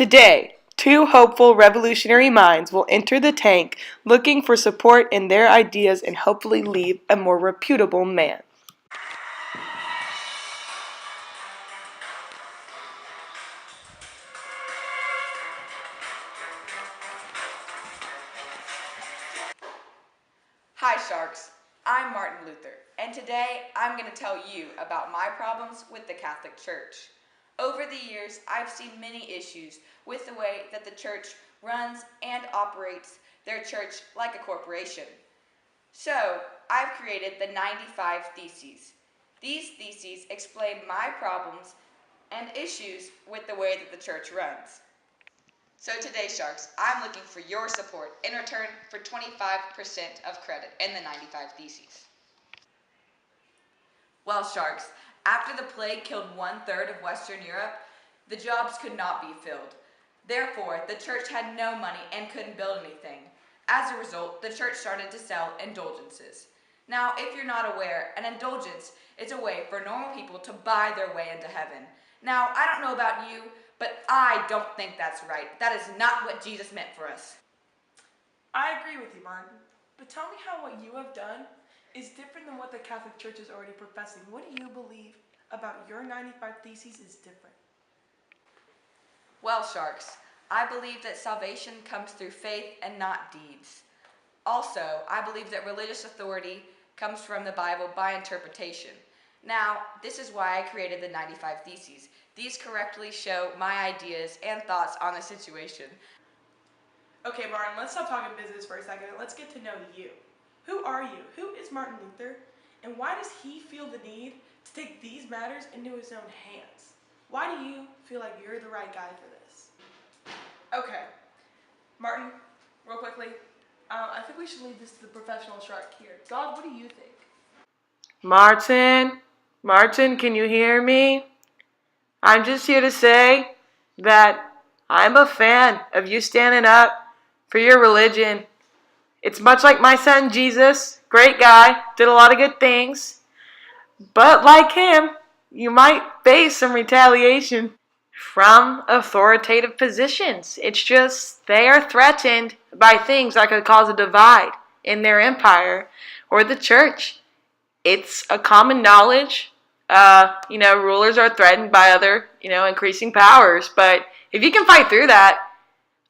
Today, two hopeful revolutionary minds will enter the tank looking for support in their ideas and hopefully leave a more reputable man. Hi Sharks, I'm Martin Luther, and today I'm going to tell you about my problems with the Catholic Church. Over the years, I've seen many issues with the way that the church runs and operates their church like a corporation. So, I've created the 95 Theses. These theses explain my problems and issues with the way that the church runs. So today, Sharks, I'm looking for your support in return for 25% of credit in the 95 Theses. Well, Sharks, after the plague killed 1/3 of Western Europe, the jobs could not be filled. Therefore, the church had no money and couldn't build anything. As a result, the church started to sell indulgences. Now, if you're not aware, an indulgence is a way for normal people to buy their way into heaven. Now, I don't know about you, but I don't think that's right. That is not what Jesus meant for us. I agree with you, Martin. But tell me how what you have done is different than what the Catholic Church is already professing. What do you believe about your 95 Theses is different? Well, Sharks, I believe that salvation comes through faith and not deeds. Also, I believe that religious authority comes from the Bible by interpretation. Now, this is why I created the 95 Theses. These correctly show my ideas and thoughts on the situation. Okay, Martin, let's stop talking business for a second and let's get to know you. Who are you? Who is Martin Luther? And why does he feel the need to take these matters into his own hands? Why do you feel like you're the right guy for this? Okay, Martin, real quickly, I think we should leave this to the professional shark here. God, what do you think? Martin, can you hear me? I'm just here to say that I'm a fan of you standing up for your religion. It's much like my son Jesus, great guy, did a lot of good things. But like him, you might face some retaliation from authoritative positions. It's just they are threatened by things that could cause a divide in their empire or the church. It's a common knowledge. Rulers are threatened by other, increasing powers. But if you can fight through that,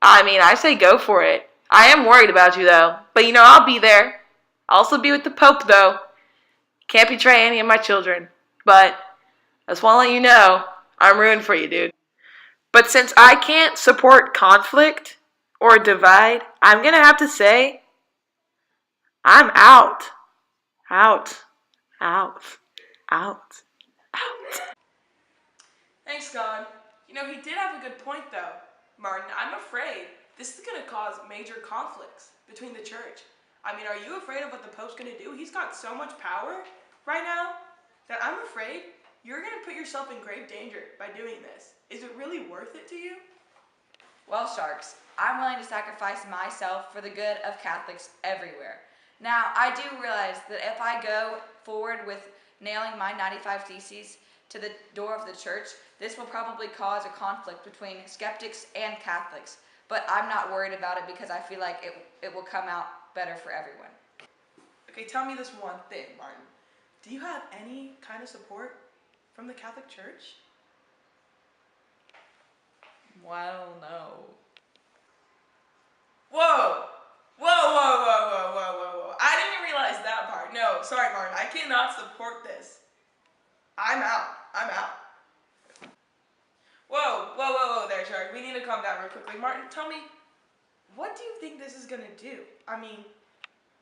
I say go for it. I am worried about you, though. But, I'll be there. I'll also be with the Pope, though. Can't betray any of my children. But I just want to let you know, I'm rooting for you, dude. But since I can't support conflict or divide, I'm going to have to say, I'm out. Out. Out. Out. Out. Thanks, God. He did have a good point, though. Martin, I'm afraid this is going to cause major conflicts between the church. Are you afraid of what the Pope's going to do? He's got so much power right now that I'm afraid you're going to put yourself in grave danger by doing this. Is it really worth it to you? Well, Sharks, I'm willing to sacrifice myself for the good of Catholics everywhere. Now, I do realize that if I go forward with nailing my 95 Theses to the door of the church, this will probably cause a conflict between skeptics and Catholics. But I'm not worried about it because I feel like it will come out better for everyone. Okay, tell me this one thing, Martin. Do you have any kind of support from the Catholic Church? Well, no. Whoa! Whoa. I didn't realize that part. No, sorry, Martin. I cannot support this. I'm out. Whoa there, Shark. We need to calm down real quickly. Martin, tell me, what do you think this is going to do?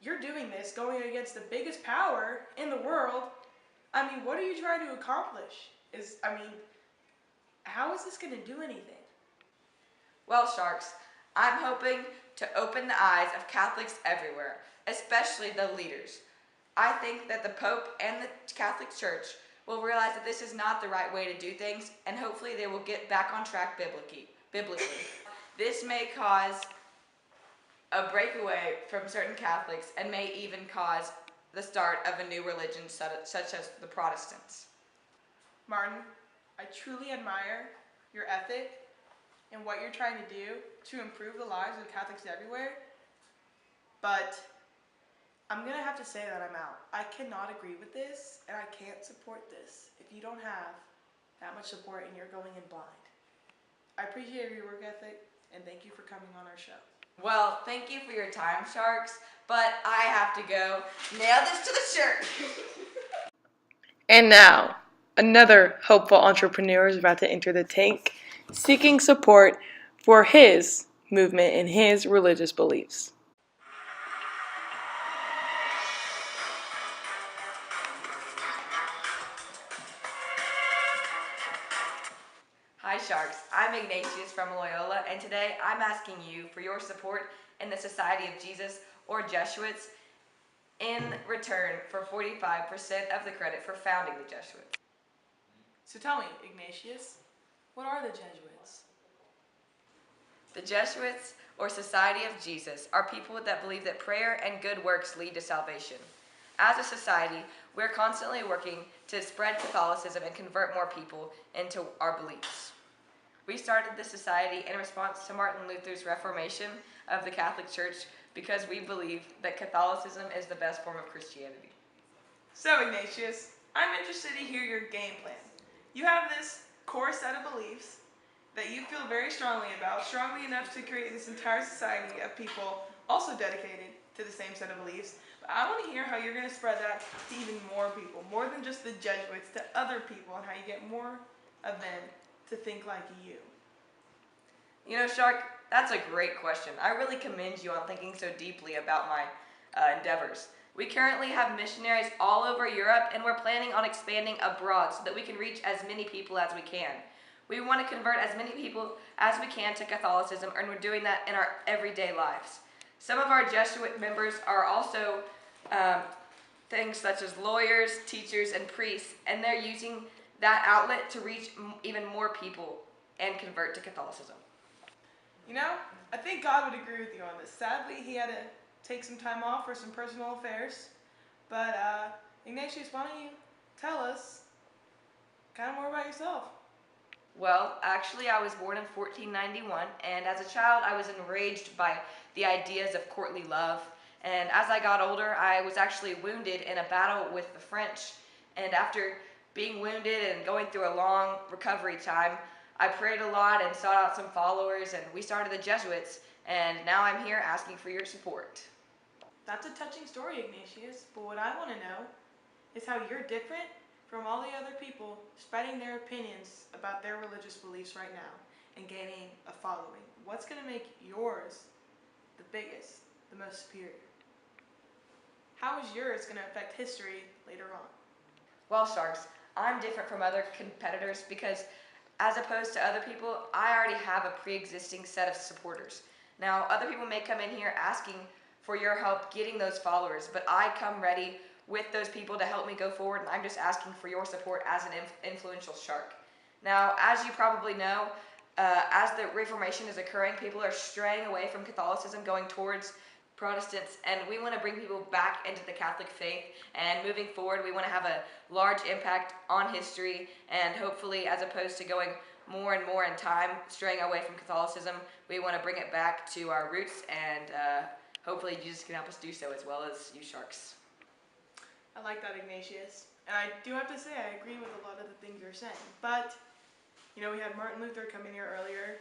You're doing this going against the biggest power in the world. What are you trying to accomplish? How is this going to do anything? Well, Sharks, I'm hoping to open the eyes of Catholics everywhere, especially the leaders. I think that the Pope and the Catholic Church will realize that this is not the right way to do things, and hopefully they will get back on track biblically. This may cause a breakaway from certain Catholics and may even cause the start of a new religion such as the Protestants. Martin, I truly admire your ethic and what you're trying to do to improve the lives of Catholics everywhere, but I'm going to have to say that I'm out. I cannot agree with this, and I can't support this if you don't have that much support and you're going in blind. I appreciate your work ethic, and thank you for coming on our show. Well, thank you for your time, Sharks, but I have to go. Nail this to the shirt. And now, another hopeful entrepreneur is about to enter the tank, seeking support for his movement and his religious beliefs. Hi, Sharks. I'm Ignatius from Loyola, and today I'm asking you for your support in the Society of Jesus, or Jesuits, in return for 45% of the credit for founding the Jesuits. So tell me, Ignatius, what are the Jesuits? The Jesuits, or Society of Jesus, are people that believe that prayer and good works lead to salvation. As a society, we're constantly working to spread Catholicism and convert more people into our beliefs. We started this society in response to Martin Luther's reformation of the Catholic Church because we believe that Catholicism is the best form of Christianity. So, Ignatius, I'm interested to hear your game plan. You have this core set of beliefs that you feel very strongly about, strongly enough to create this entire society of people also dedicated to the same set of beliefs. But I want to hear how you're going to spread that to even more people, more than just the Jesuits, to other people, and how you get more of them to think like you. You know, Shark, that's a great question. I really commend you on thinking so deeply about my endeavors. We currently have missionaries all over Europe, and we're planning on expanding abroad so that we can reach as many people as we can. We want to convert as many people as we can to Catholicism, and we're doing that in our everyday lives. Some of our Jesuit members are also things such as lawyers, teachers, and priests, and they're using that outlet to reach even more people and convert to Catholicism. You know, I think God would agree with you on this. Sadly, he had to take some time off for some personal affairs. But, Ignatius, why don't you tell us kind of more about yourself? Well, actually, I was born in 1491, and as a child, I was enraged by the ideas of courtly love. And as I got older, I was actually wounded in a battle with the French. And after being wounded and going through a long recovery time, I prayed a lot and sought out some followers, and we started the Jesuits. And now I'm here asking for your support. That's a touching story, Ignatius. But what I want to know is how you're different from all the other people spreading their opinions about their religious beliefs right now and gaining a following. What's going to make yours the biggest, the most superior? How is yours going to affect history later on? Well, Sharks, I'm different from other competitors because as opposed to other people, I already have a pre-existing set of supporters. Now, other people may come in here asking for your help getting those followers, but I come ready with those people to help me go forward, and I'm just asking for your support as an influential shark. Now, as you probably know, as the Reformation is occurring, people are straying away from Catholicism, going towards Protestants, and we want to bring people back into the Catholic faith. And moving forward, we want to have a large impact on history, and hopefully, as opposed to going more and more in time, straying away from Catholicism, we want to bring it back to our roots, and hopefully Jesus can help us do so, as well as you sharks. I like that, Ignatius. And I do have to say, I agree with a lot of the things you're saying. But, you know, we had Martin Luther come in here earlier,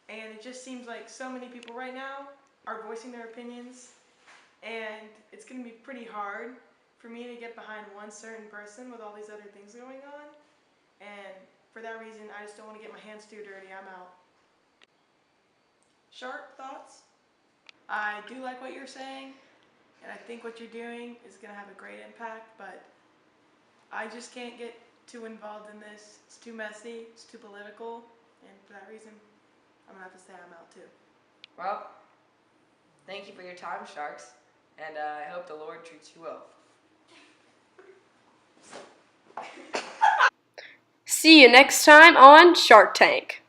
and it just seems like so many people right now are voicing their opinions, and it's going to be pretty hard for me to get behind one certain person with all these other things going on. And for that reason, I just don't want to get my hands too dirty. I'm out. Sharp thoughts? I do like what you're saying, and I think what you're doing is going to have a great impact, but I just can't get too involved in this. It's too messy, it's too political, and for that reason, I'm going to have to say I'm out too. Well, thank you for your time, sharks, and I hope the Lord treats you well. See you next time on Shark Tank.